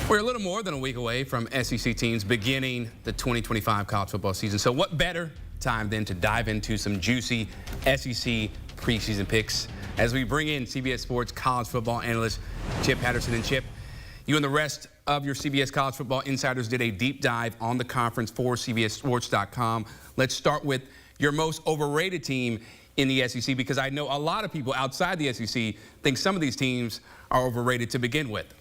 We're a little more than a week away from SEC teams beginning the 2025 college football season. So what better time than to dive into some juicy SEC preseason picks as we bring in CBS Sports college football analyst Chip Patterson. And Chip, you and the rest of your CBS college football insiders did a deep dive on the conference for CBSSports.com. Let's start with your most overrated team in the SEC, because I know a lot of people outside the SEC think some of these teams are overrated to begin with.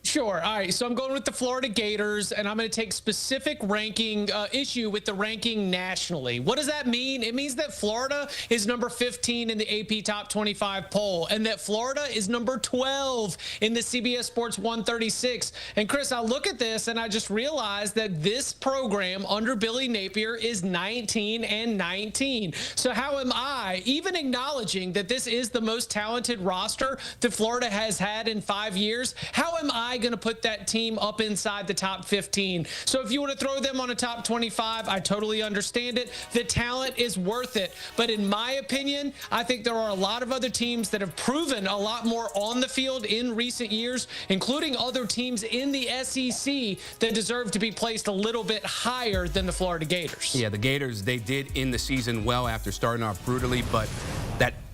Sure. All right. So I'm going with the Florida Gators, and I'm going to take specific ranking issue with the ranking nationally. What does that mean? It means that Florida is number 15 in the AP Top 25 poll, and that Florida is number 12 in the CBS Sports 136. And Chris, I look at this and I just realized that this program under Billy Napier is 19-19. So how am I, even acknowledging that this is the most talented roster that Florida has had in 5 years, how am I going to put that team up inside the top 15? So if you want to throw them on a top 25, I totally understand it. The talent is worth it. But in my opinion, I think there are a lot of other teams that have proven a lot more on the field in recent years, including other teams in the SEC that deserve to be placed a little bit higher than the Florida Gators. Yeah, the Gators, they did end the season well after starting off brutally, but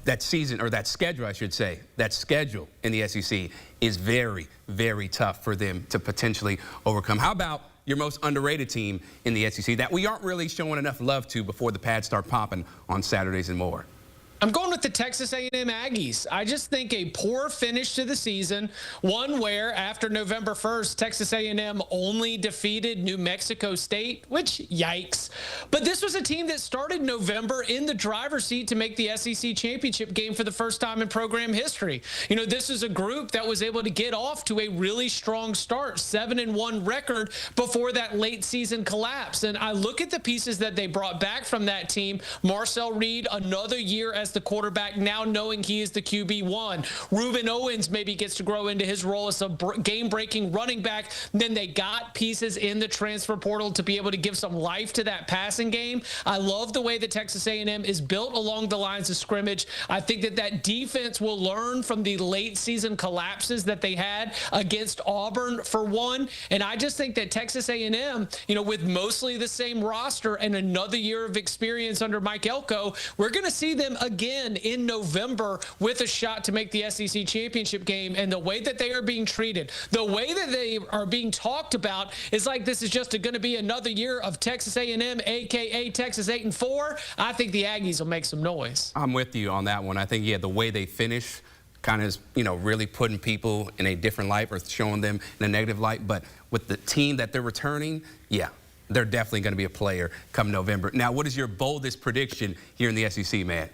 that season, or that schedule, I should say, that schedule in the SEC is very, very tough for them to potentially overcome. How about your most underrated team in the SEC that we aren't really showing enough love to before the pads start popping on Saturdays and more? I'm going with the Texas A&M Aggies. I just think a poor finish to the season, one where after November 1st, Texas A&M only defeated New Mexico State, which yikes. But this was a team that started November in the driver's seat to make the SEC championship game for the first time in program history. You know, this is a group that was able to get off to a really strong start, 7-1 record before that late season collapse. And I look at the pieces that they brought back from that team. Marcel Reed, another year as the quarterback, now knowing he is the QB1. Reuben Owens maybe gets to grow into his role as a game-breaking running back. Then they got pieces in the transfer portal to be able to give some life to that passing game. I love the way that Texas A&M is built along the lines of scrimmage. I think that defense will learn from the late season collapses that they had against Auburn, for one. And I just think that Texas A&M, you know, with mostly the same roster and another year of experience under Mike Elko, we're going to see them again in November with a shot to make the SEC championship game. And the way that they are being treated, the way that they are being talked about, is like this is just going to be another year of Texas A&M, aka Texas 8-4. I think the Aggies will make some noise. I'm with you on that one. I think, yeah, the way they finish kind of is, you know, really putting people in a different light or showing them in a negative light. But with the team that they're returning, yeah, they're definitely going to be a player come November. Now, what is your boldest prediction here in the SEC, man?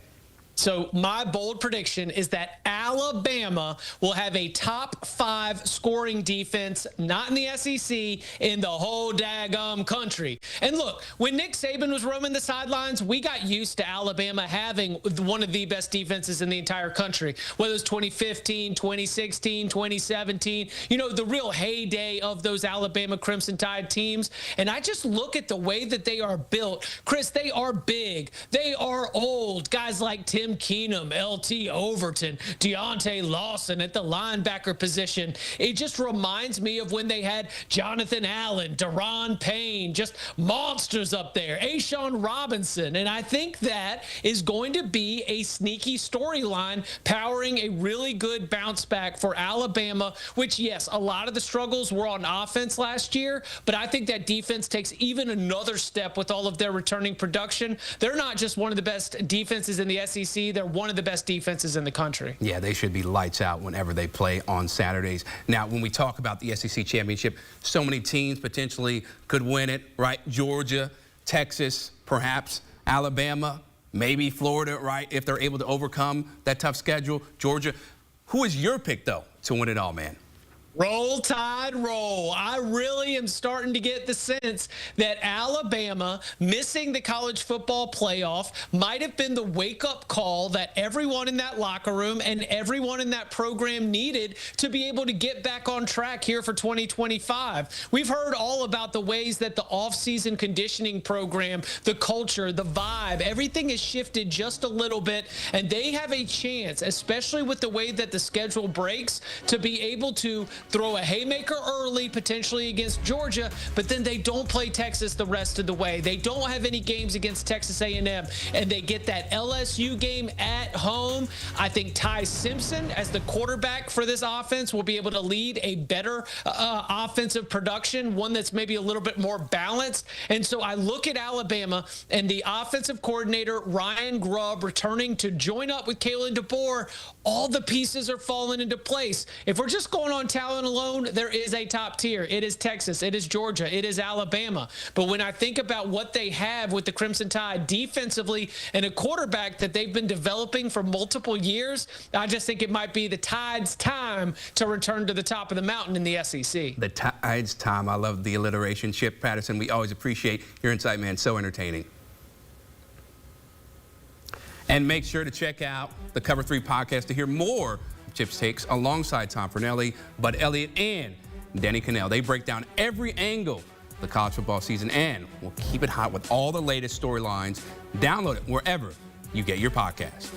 So my bold prediction is that Alabama will have a top 5 scoring defense, not in the SEC, in the whole daggum country. And look, when Nick Saban was roaming the sidelines, we got used to Alabama having one of the best defenses in the entire country, whether it's 2015, 2016, 2017, you know, the real heyday of those Alabama Crimson Tide teams. And I just look at the way that they are built. Chris, they are big. They are old. Guys like Tim Keenum, LT Overton, Deontay Lawson at the linebacker position. It just reminds me of when they had Jonathan Allen, Deron Payne, just monsters up there, Ashawn Robinson. And I think that is going to be a sneaky storyline powering a really good bounce back for Alabama, which, yes, a lot of the struggles were on offense last year, but I think that defense takes even another step with all of their returning production. They're not just one of the best defenses in the SEC. They're one of the best defenses in the country. Yeah, they should be lights out whenever they play on Saturdays. Now, when we talk about the SEC championship, so many teams potentially could win it, right? Georgia, Texas, perhaps Alabama, maybe Florida, right? If they're able to overcome that tough schedule. Georgia. Who is your pick, though, to win it all, man? Roll Tide, roll. I really am starting to get the sense that Alabama missing the college football playoff might have been the wake-up call that everyone in that locker room and everyone in that program needed to be able to get back on track here for 2025. We've heard all about the ways that the off-season conditioning program, the culture, the vibe, everything has shifted just a little bit, and they have a chance, especially with the way that the schedule breaks, to be able to throw a haymaker early, potentially against Georgia, but then they don't play Texas the rest of the way. They don't have any games against Texas A&M, and they get that LSU game at home. I think Ty Simpson, as the quarterback for this offense, will be able to lead a better offensive production, one that's maybe a little bit more balanced. And so I look at Alabama and the offensive coordinator, Ryan Grubb, returning to join up with Kalen DeBoer. All the pieces are falling into place. If we're just going on talent alone, there is a top tier. It is Texas. It is Georgia. It is Alabama. But when I think about what they have with the Crimson Tide defensively and a quarterback that they've been developing for multiple years, I just think it might be the Tide's time to return to the top of the mountain in the SEC. The Tide's time. I love the alliteration. Chip Patterson, we always appreciate your insight, man. So entertaining. And make sure to check out the Cover 3 podcast to hear more of Chip's takes alongside Tom Fornelli, Bud Elliott, and Danny Cannell. They break down every angle of the college football season, and we'll keep it hot with all the latest storylines. Download it wherever you get your podcast.